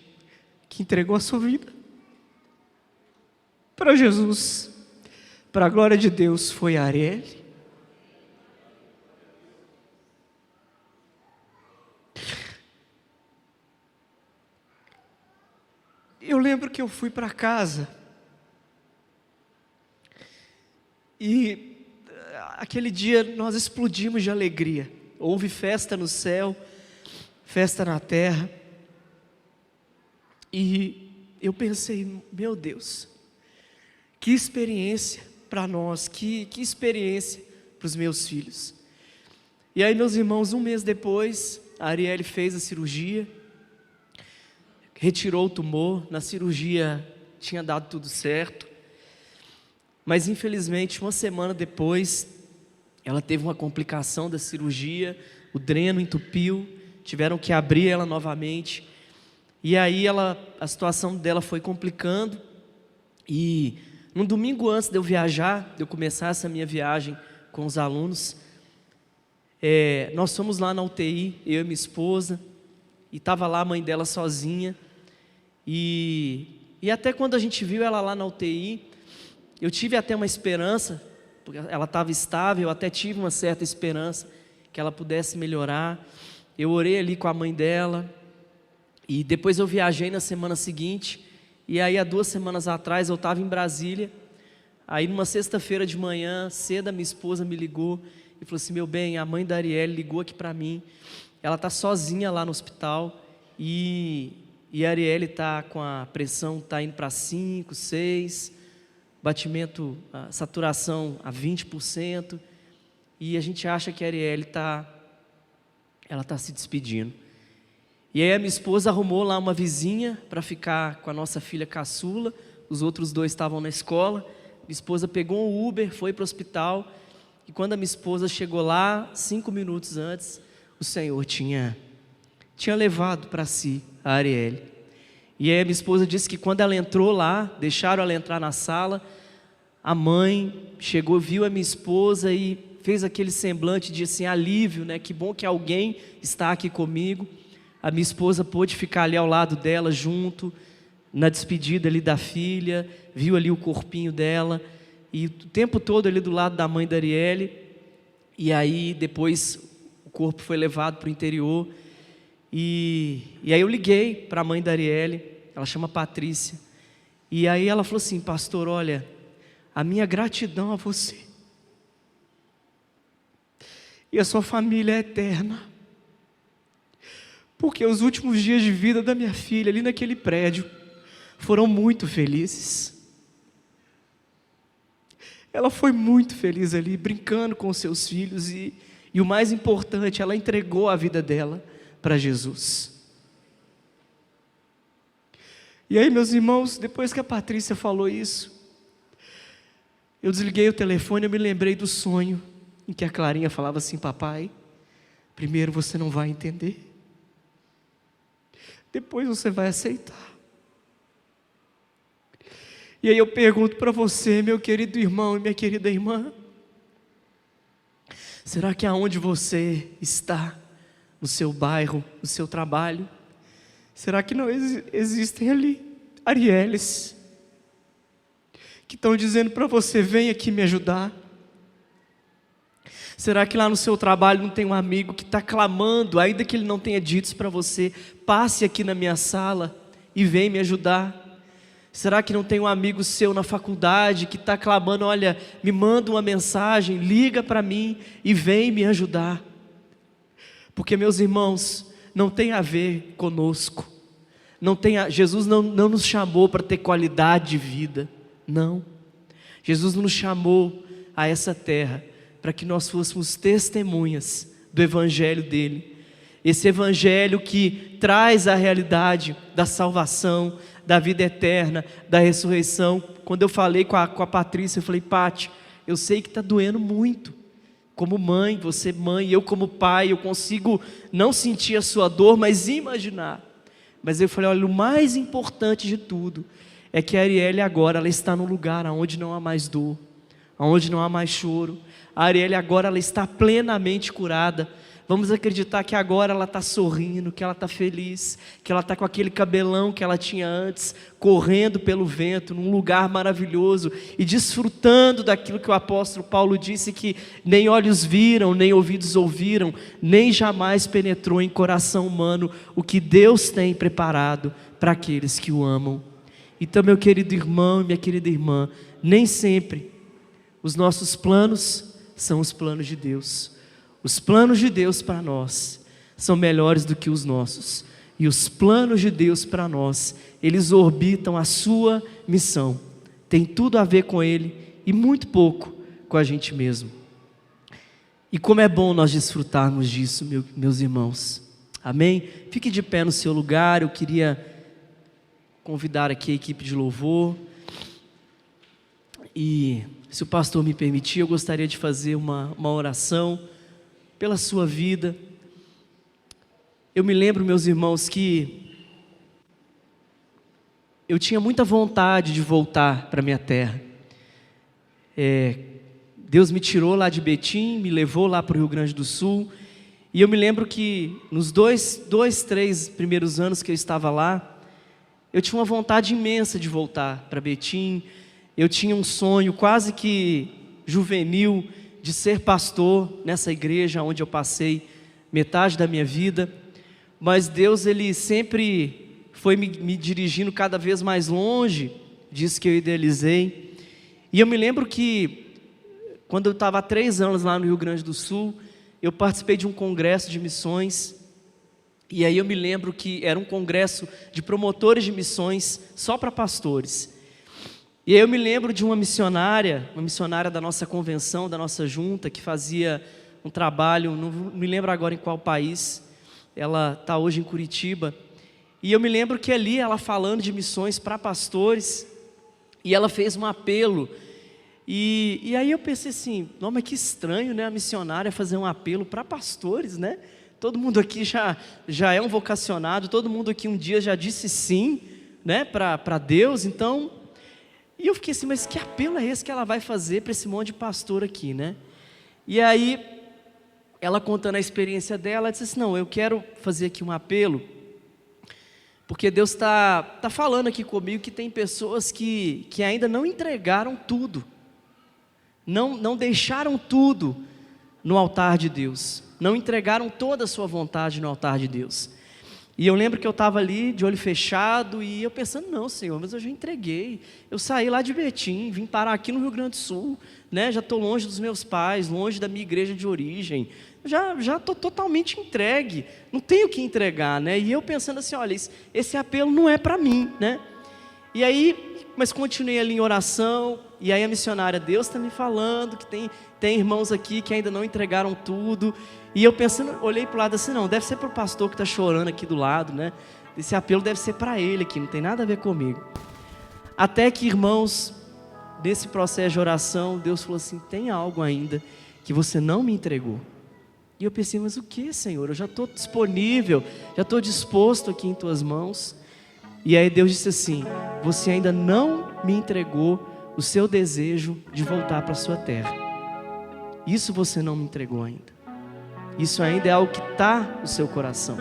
que entregou a sua vida para Jesus, para a glória de Deus, foi a Arielle. Eu lembro que eu fui para casa e aquele dia nós explodimos de alegria. Houve festa no céu, festa na terra. E eu pensei, meu Deus, que experiência para nós, que experiência para os meus filhos. E aí, meus irmãos, um mês depois, a Arielle fez a cirurgia, retirou o tumor, na cirurgia tinha dado tudo certo, mas infelizmente uma semana depois, ela teve uma complicação da cirurgia, o dreno entupiu, tiveram que abrir ela novamente, e aí a situação dela foi complicando, e no domingo antes de eu viajar, de eu começar essa minha viagem com os alunos, nós fomos lá na UTI, eu e minha esposa, e estava lá a mãe dela sozinha, e até quando a gente viu ela lá na UTI, eu tive até uma esperança, porque ela estava estável, eu até tive uma certa esperança que ela pudesse melhorar. Eu orei ali com a mãe dela, e depois eu viajei na semana seguinte, e aí há 2 semanas atrás eu estava em Brasília, aí numa sexta-feira de manhã, cedo a minha esposa me ligou, e falou assim, meu bem, a mãe da Arielle ligou aqui para mim, ela está sozinha lá no hospital, e a Arielle está com a pressão, está indo para 5, 6, batimento, a saturação a 20%, e a gente acha que a Arielle ela está se despedindo. E aí a minha esposa arrumou lá uma vizinha para ficar com a nossa filha caçula, os outros 2 estavam na escola, minha esposa pegou um Uber, foi para o hospital, e quando a minha esposa chegou lá, 5 minutos antes, o Senhor tinha levado para si a Arielle. E aí a minha esposa disse que quando ela entrou lá, deixaram ela entrar na sala, a mãe chegou, viu a minha esposa e fez aquele semblante de assim, alívio, né? Que bom que alguém está aqui comigo. A minha esposa pôde ficar ali ao lado dela, junto, na despedida ali da filha, viu ali o corpinho dela, e o tempo todo ali do lado da mãe da Arielle, e aí depois o corpo foi levado para o interior, e aí eu liguei para a mãe da Arielle, ela chama Patrícia, e aí ela falou assim, pastor, olha, a minha gratidão a você, e a sua família é eterna, porque os últimos dias de vida da minha filha, ali naquele prédio, foram muito felizes. Ela foi muito feliz ali, brincando com os seus filhos, e o mais importante, ela entregou a vida dela para Jesus. E aí, meus irmãos, depois que a Patrícia falou isso, eu desliguei o telefone, eu me lembrei do sonho, em que a Clarinha falava assim, papai, primeiro você não vai entender, depois você vai aceitar. E aí eu pergunto para você, meu querido irmão e minha querida irmã, será que aonde você está, no seu bairro, no seu trabalho, será que não existem ali Arielles que estão dizendo para você, vem aqui me ajudar? Será que lá no seu trabalho não tem um amigo que está clamando, ainda que ele não tenha dito para você, passe aqui na minha sala e vem me ajudar? Será que não tem um amigo seu na faculdade que está clamando, olha, me manda uma mensagem, liga para mim e vem me ajudar? Porque, meus irmãos, não tem a ver conosco, Jesus não nos chamou para ter qualidade de vida, não. Jesus nos chamou a essa terra para que nós fôssemos testemunhas do Evangelho dele. Esse Evangelho que traz a realidade da salvação, da vida eterna, da ressurreição. Quando eu falei com a Patrícia, eu falei, Pati, eu sei que está doendo muito. Como mãe, você mãe, eu como pai, eu consigo não sentir a sua dor, mas imaginar. Mas eu falei, olha, o mais importante de tudo é que a Arielle agora, ela está no lugar onde não há mais dor, onde não há mais choro. A Arielle agora, ela está plenamente curada, Vamos acreditar que agora ela está sorrindo, que ela está feliz, que ela está com aquele cabelão que ela tinha antes, correndo pelo vento, num lugar maravilhoso e desfrutando daquilo que o apóstolo Paulo disse que nem olhos viram, nem ouvidos ouviram, nem jamais penetrou em coração humano o que Deus tem preparado para aqueles que o amam. Então, meu querido irmão e minha querida irmã, nem sempre os nossos planos são os planos de Deus. Os planos de Deus para nós são melhores do que os nossos. E os planos de Deus para nós, eles orbitam a sua missão. Tem tudo a ver com Ele e muito pouco com a gente mesmo. E como é bom nós desfrutarmos disso, meus irmãos. Amém? Fique de pé no seu lugar. Eu queria convidar aqui a equipe de louvor. E se o pastor me permitir, eu gostaria de fazer uma oração pela sua vida. Eu me lembro, meus irmãos, que eu tinha muita vontade de voltar para a minha terra. Deus me tirou lá de Betim, me levou lá para o Rio Grande do Sul, e eu me lembro que nos 3 primeiros anos que eu estava lá, eu tinha uma vontade imensa de voltar para Betim. Eu tinha um sonho quase que juvenil de ser pastor nessa igreja onde eu passei metade da minha vida, mas Deus, Ele sempre foi me dirigindo cada vez mais longe disso que eu idealizei. E eu me lembro que quando eu estava há 3 anos lá no Rio Grande do Sul, eu participei de um congresso de missões, e aí eu me lembro que era um congresso de promotores de missões só para pastores. E aí eu me lembro de uma missionária da nossa convenção, da nossa junta, que fazia um trabalho, não me lembro agora em qual país, ela está hoje em Curitiba, e eu me lembro que ali ela falando de missões para pastores, e ela fez um apelo, e aí eu pensei assim, não, mas que estranho, né, a missionária fazer um apelo para pastores, né? Todo mundo aqui já é um vocacionado, todo mundo aqui um dia já disse sim, né, para Deus, então... E eu fiquei assim, mas que apelo é esse que ela vai fazer para esse monte de pastor aqui, né? E aí, ela contando a experiência dela, ela disse assim, não, eu quero fazer aqui um apelo, porque Deus está falando aqui comigo que tem pessoas que ainda não entregaram tudo, não deixaram tudo no altar de Deus, não entregaram toda a sua vontade no altar de Deus. E eu lembro que eu estava ali de olho fechado e eu pensando, não, Senhor, mas eu já entreguei. Eu saí lá de Betim, vim parar aqui no Rio Grande do Sul, né? Já estou longe dos meus pais, longe da minha igreja de origem. Já estou totalmente entregue, não tenho o que entregar, né? E eu pensando assim, olha, esse apelo não é para mim, né? E aí, mas continuei ali em oração, e aí a missionária, Deus está me falando que tem irmãos aqui que ainda não entregaram tudo. E eu pensando, olhei para o lado assim, não, deve ser para o pastor que está chorando aqui do lado, né? Esse apelo deve ser para ele aqui, não tem nada a ver comigo. Até que, irmãos, nesse processo de oração, Deus falou assim, tem algo ainda que você não me entregou. E eu pensei, mas o que, Senhor? Eu já estou disponível, já estou disposto aqui em tuas mãos. E aí Deus disse assim, você ainda não me entregou o seu desejo de voltar para a sua terra. Isso você não me entregou ainda. Isso ainda é algo que está no seu coração.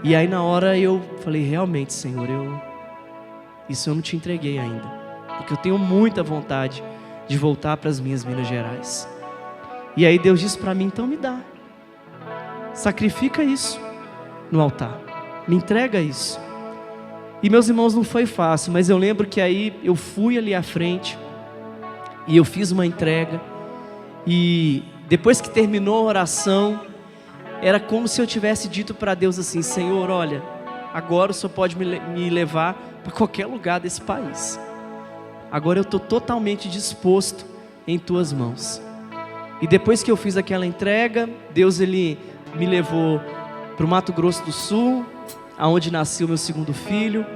E aí na hora eu falei, realmente, Senhor, isso eu não te entreguei ainda, porque eu tenho muita vontade de voltar para as minhas Minas Gerais. E aí Deus disse para mim, então me dá, sacrifica isso no altar, me entrega isso. E meus irmãos, não foi fácil, mas eu lembro que aí eu fui ali à frente e eu fiz uma entrega. E depois que terminou a oração, era como se eu tivesse dito para Deus assim, Senhor, olha, agora o Senhor pode me levar para qualquer lugar desse país. Agora eu estou totalmente disposto em tuas mãos. E depois que eu fiz aquela entrega, Deus, Ele me levou para o Mato Grosso do Sul, aonde nasceu meu segundo filho.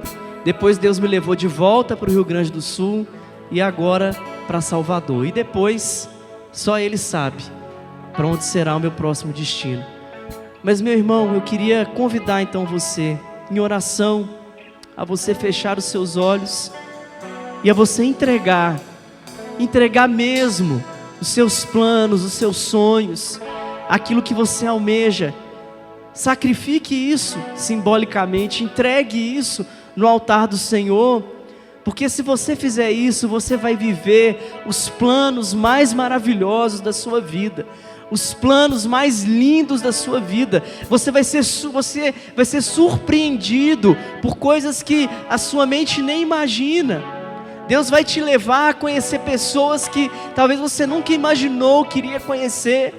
Depois Deus me levou de volta para o Rio Grande do Sul e agora para Salvador. E depois, só Ele sabe para onde será o meu próximo destino. Mas meu irmão, eu queria convidar então você, em oração, a você fechar os seus olhos e a você entregar mesmo os seus planos, os seus sonhos, aquilo que você almeja. Sacrifique isso simbolicamente, entregue isso no altar do Senhor, porque se você fizer isso, você vai viver os planos mais maravilhosos da sua vida, os planos mais lindos da sua vida. Você vai ser surpreendido por coisas que a sua mente nem imagina. Deus vai te levar a conhecer pessoas que talvez você nunca imaginou que iria conhecer.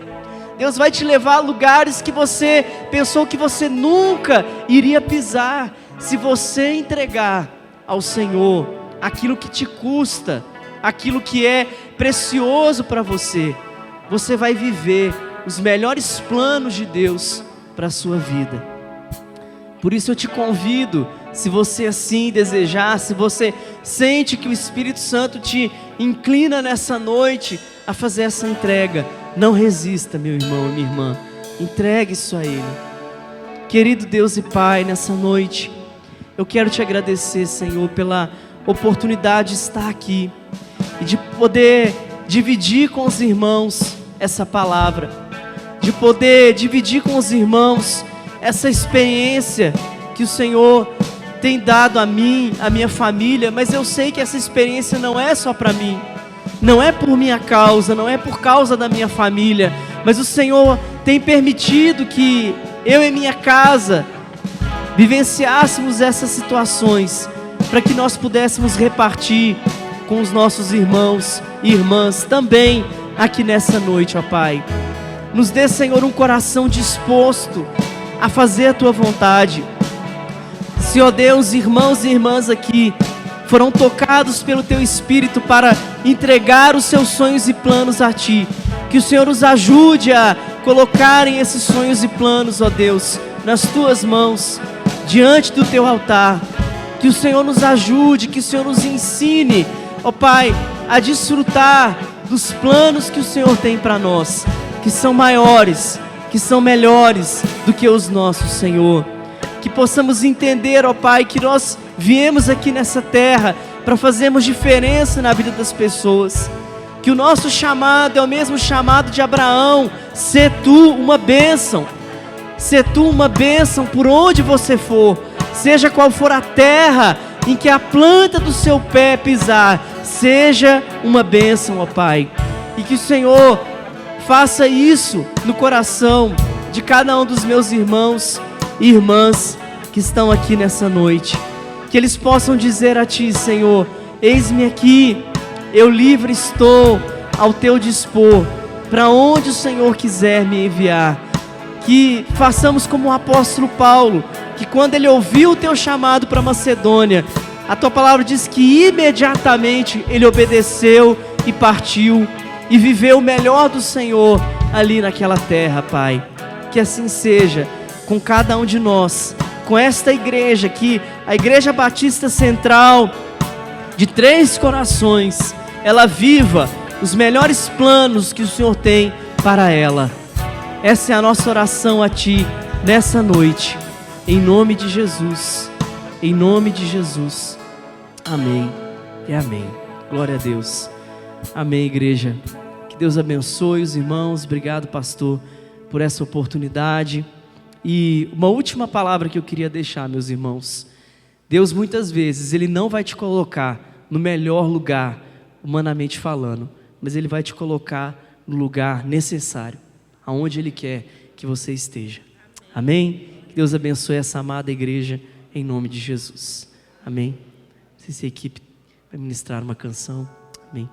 Deus vai te levar a lugares que você pensou que você nunca iria pisar. Se você entregar ao Senhor aquilo que te custa, aquilo que é precioso para você, você vai viver os melhores planos de Deus para a sua vida. Por isso eu te convido, se você assim desejar, se você sente que o Espírito Santo te inclina nessa noite a fazer essa entrega, não resista, meu irmão e minha irmã, entregue isso a Ele. Querido Deus e Pai, nessa noite, eu quero te agradecer, Senhor, pela oportunidade de estar aqui e de poder dividir com os irmãos essa palavra, de poder dividir com os irmãos essa experiência que o Senhor tem dado a mim, a minha família, mas eu sei que essa experiência não é só para mim, não é por minha causa, não é por causa da minha família, mas o Senhor tem permitido que eu e minha casa vivenciássemos essas situações, para que nós pudéssemos repartir com os nossos irmãos e irmãs também aqui nessa noite, ó Pai. Nos dê, Senhor, um coração disposto a fazer a Tua vontade. Se, ó Deus, irmãos e irmãs aqui foram tocados pelo Teu Espírito para entregar os seus sonhos e planos a Ti, que o Senhor nos ajude a colocarem esses sonhos e planos, ó Deus, nas Tuas mãos, diante do Teu altar. Que o Senhor nos ajude, que o Senhor nos ensine, ó Pai, a desfrutar dos planos que o Senhor tem para nós, que são maiores, que são melhores do que os nossos, Senhor. Que possamos entender, ó Pai, que nós viemos aqui nessa terra para fazermos diferença na vida das pessoas, que o nosso chamado é o mesmo chamado de Abraão: sê tu uma bênção, sê tu uma bênção por onde você for, seja qual for a terra em que a planta do seu pé pisar, seja uma bênção, ó Pai. E que o Senhor faça isso no coração de cada um dos meus irmãos e irmãs que estão aqui nessa noite, que eles possam dizer a Ti, Senhor: eis-me aqui, eu livre estou ao Teu dispor, para onde o Senhor quiser me enviar. Que façamos como o apóstolo Paulo, que quando ele ouviu o Teu chamado para Macedônia, a Tua palavra diz que imediatamente ele obedeceu e partiu e viveu o melhor do Senhor ali naquela terra, Pai. Que assim seja com cada um de nós, com esta igreja aqui, a Igreja Batista Central de Três Corações, ela viva os melhores planos que o Senhor tem para ela. Essa é a nossa oração a Ti nessa noite, em nome de Jesus, em nome de Jesus. Amém e amém. Glória a Deus. Amém, igreja. Que Deus abençoe os irmãos. Obrigado, pastor, por essa oportunidade. E uma última palavra que eu queria deixar, meus irmãos. Deus muitas vezes, Ele não vai te colocar no melhor lugar, humanamente falando, mas Ele vai te colocar no lugar necessário, aonde Ele quer que você esteja. Amém? Que Deus abençoe essa amada igreja, em nome de Jesus. Amém? Se a equipe vai ministrar uma canção. Amém.